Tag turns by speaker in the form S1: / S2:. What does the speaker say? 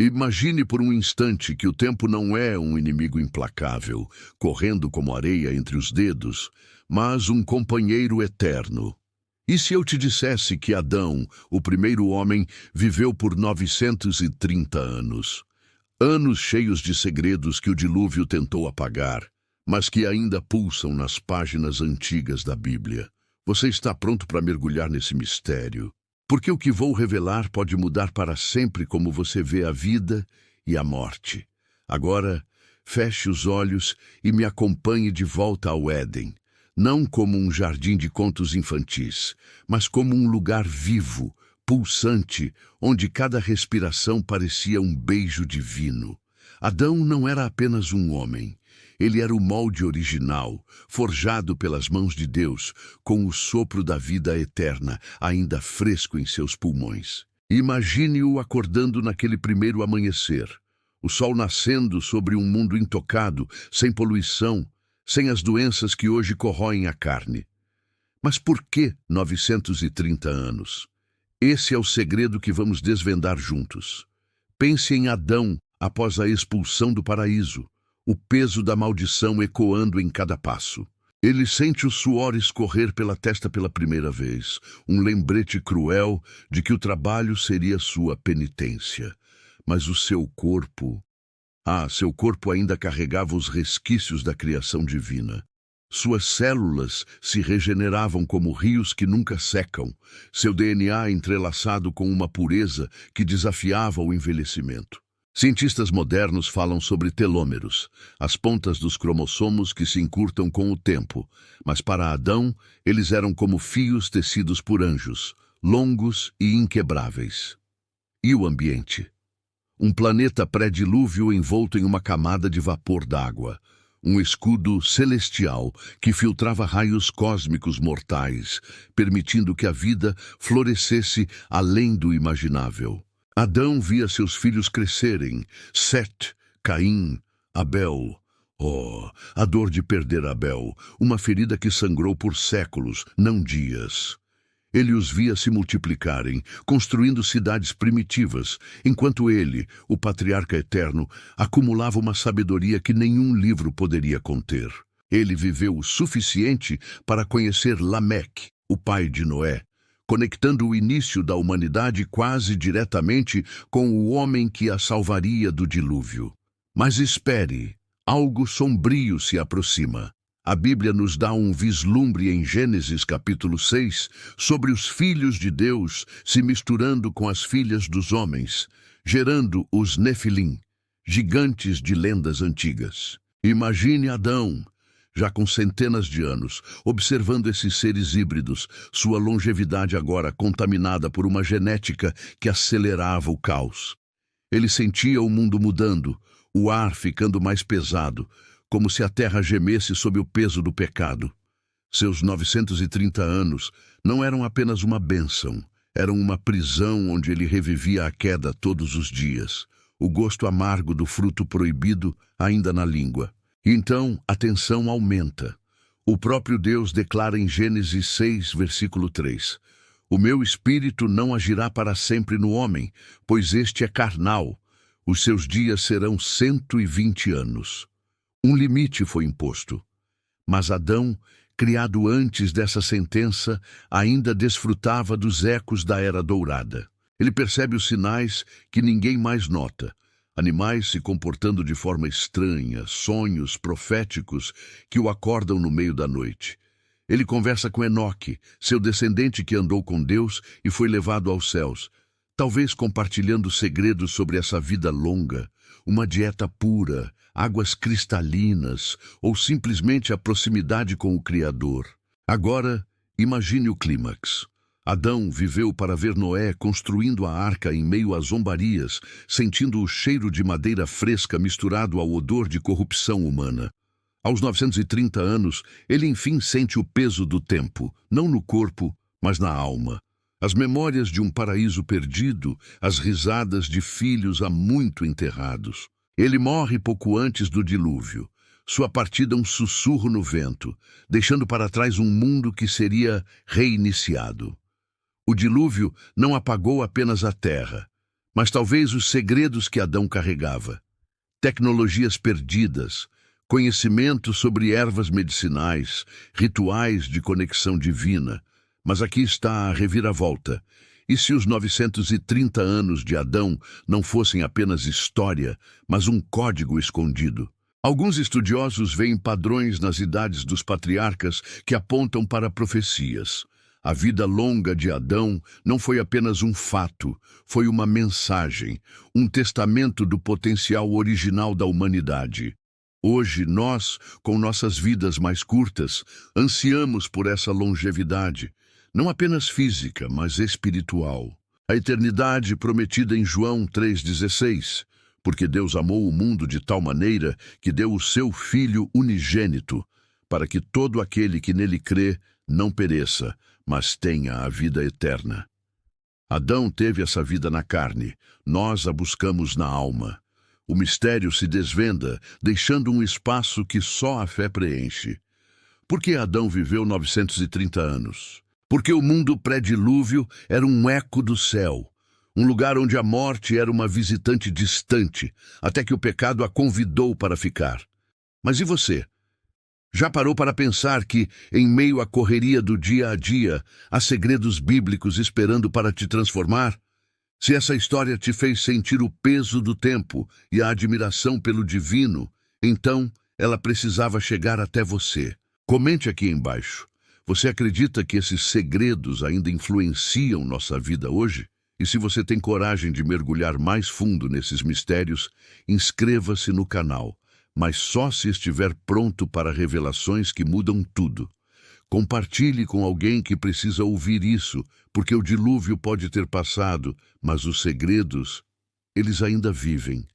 S1: Imagine por um instante que o tempo não é um inimigo implacável, correndo como areia entre os dedos, mas um companheiro eterno. E se eu te dissesse que Adão, o primeiro homem, viveu por 930 anos? Anos cheios de segredos que o dilúvio tentou apagar, mas que ainda pulsam nas páginas antigas da Bíblia. Você está pronto para mergulhar nesse mistério? Porque o que vou revelar pode mudar para sempre como você vê a vida e a morte. Agora, feche os olhos e me acompanhe de volta ao Éden, não como um jardim de contos infantis, mas como um lugar vivo, pulsante, onde cada respiração parecia um beijo divino. Adão não era apenas um homem. Ele era o molde original, forjado pelas mãos de Deus, com o sopro da vida eterna ainda fresco em seus pulmões. Imagine-o acordando naquele primeiro amanhecer, o sol nascendo sobre um mundo intocado, sem poluição, sem as doenças que hoje corroem a carne. Mas por que 930 anos? Esse é o segredo que vamos desvendar juntos. Pense em Adão após a expulsão do paraíso, o peso da maldição ecoando em cada passo. Ele sente o suor escorrer pela testa pela primeira vez, um lembrete cruel de que o trabalho seria sua penitência. Mas o seu corpo ainda carregava os resquícios da criação divina. Suas células se regeneravam como rios que nunca secam, seu DNA entrelaçado com uma pureza que desafiava o envelhecimento. Cientistas modernos falam sobre telômeros, as pontas dos cromossomos que se encurtam com o tempo, mas para Adão, eles eram como fios tecidos por anjos, longos e inquebráveis. E o ambiente? Um planeta pré-dilúvio envolto em uma camada de vapor d'água, um escudo celestial que filtrava raios cósmicos mortais, permitindo que a vida florescesse além do imaginável. Adão via seus filhos crescerem, Set, Caim, Abel. Oh, a dor de perder Abel, uma ferida que sangrou por séculos, não dias. Ele os via se multiplicarem, construindo cidades primitivas, enquanto ele, o patriarca eterno, acumulava uma sabedoria que nenhum livro poderia conter. Ele viveu o suficiente para conhecer Lameque, o pai de Noé, conectando o início da humanidade quase diretamente com o homem que a salvaria do dilúvio. Mas espere, algo sombrio se aproxima. A Bíblia nos dá um vislumbre em Gênesis capítulo 6 sobre os filhos de Deus se misturando com as filhas dos homens, gerando os Nefilim, gigantes de lendas antigas. Imagine Adão, já com centenas de anos, observando esses seres híbridos, sua longevidade agora contaminada por uma genética que acelerava o caos. Ele sentia o mundo mudando, o ar ficando mais pesado, como se a terra gemesse sob o peso do pecado. Seus 930 anos não eram apenas uma bênção, eram uma prisão onde ele revivia a queda todos os dias, o gosto amargo do fruto proibido ainda na língua. Então, a tensão aumenta. O próprio Deus declara em Gênesis 6, versículo 3, "O meu espírito não agirá para sempre no homem, pois este é carnal. Os seus dias serão 120 anos. Um limite foi imposto. Mas Adão, criado antes dessa sentença, ainda desfrutava dos ecos da Era Dourada. Ele percebe os sinais que ninguém mais nota. Animais se comportando de forma estranha, sonhos proféticos que o acordam no meio da noite. Ele conversa com Enoque, seu descendente que andou com Deus e foi levado aos céus, talvez compartilhando segredos sobre essa vida longa, uma dieta pura, águas cristalinas ou simplesmente a proximidade com o Criador. Agora, imagine o clímax. Adão viveu para ver Noé construindo a arca em meio a zombarias, sentindo o cheiro de madeira fresca misturado ao odor de corrupção humana. Aos 930 anos, ele enfim sente o peso do tempo, não no corpo, mas na alma. As memórias de um paraíso perdido, as risadas de filhos há muito enterrados. Ele morre pouco antes do dilúvio. Sua partida um sussurro no vento, deixando para trás um mundo que seria reiniciado. O dilúvio não apagou apenas a terra, mas talvez os segredos que Adão carregava. Tecnologias perdidas, conhecimento sobre ervas medicinais, rituais de conexão divina. Mas aqui está a reviravolta. E se os 930 anos de Adão não fossem apenas história, mas um código escondido? Alguns estudiosos veem padrões nas idades dos patriarcas que apontam para profecias. A vida longa de Adão não foi apenas um fato, foi uma mensagem, um testamento do potencial original da humanidade. Hoje, nós, com nossas vidas mais curtas, ansiamos por essa longevidade, não apenas física, mas espiritual. A eternidade prometida em João 3,16, porque Deus amou o mundo de tal maneira que deu o seu Filho unigênito, para que todo aquele que nele crê não pereça, mas tenha a vida eterna. Adão teve essa vida na carne, nós a buscamos na alma. O mistério se desvenda, deixando um espaço que só a fé preenche. Por que Adão viveu 930 anos? Porque o mundo pré-dilúvio era um eco do céu, um lugar onde a morte era uma visitante distante, até que o pecado a convidou para ficar. Mas e você? Já parou para pensar que, em meio à correria do dia a dia, há segredos bíblicos esperando para te transformar? Se essa história te fez sentir o peso do tempo e a admiração pelo divino, então ela precisava chegar até você. Comente aqui embaixo. Você acredita que esses segredos ainda influenciam nossa vida hoje? E se você tem coragem de mergulhar mais fundo nesses mistérios, inscreva-se no canal, mas só se estiver pronto para revelações que mudam tudo. Compartilhe com alguém que precisa ouvir isso, porque o dilúvio pode ter passado, mas os segredos, eles ainda vivem.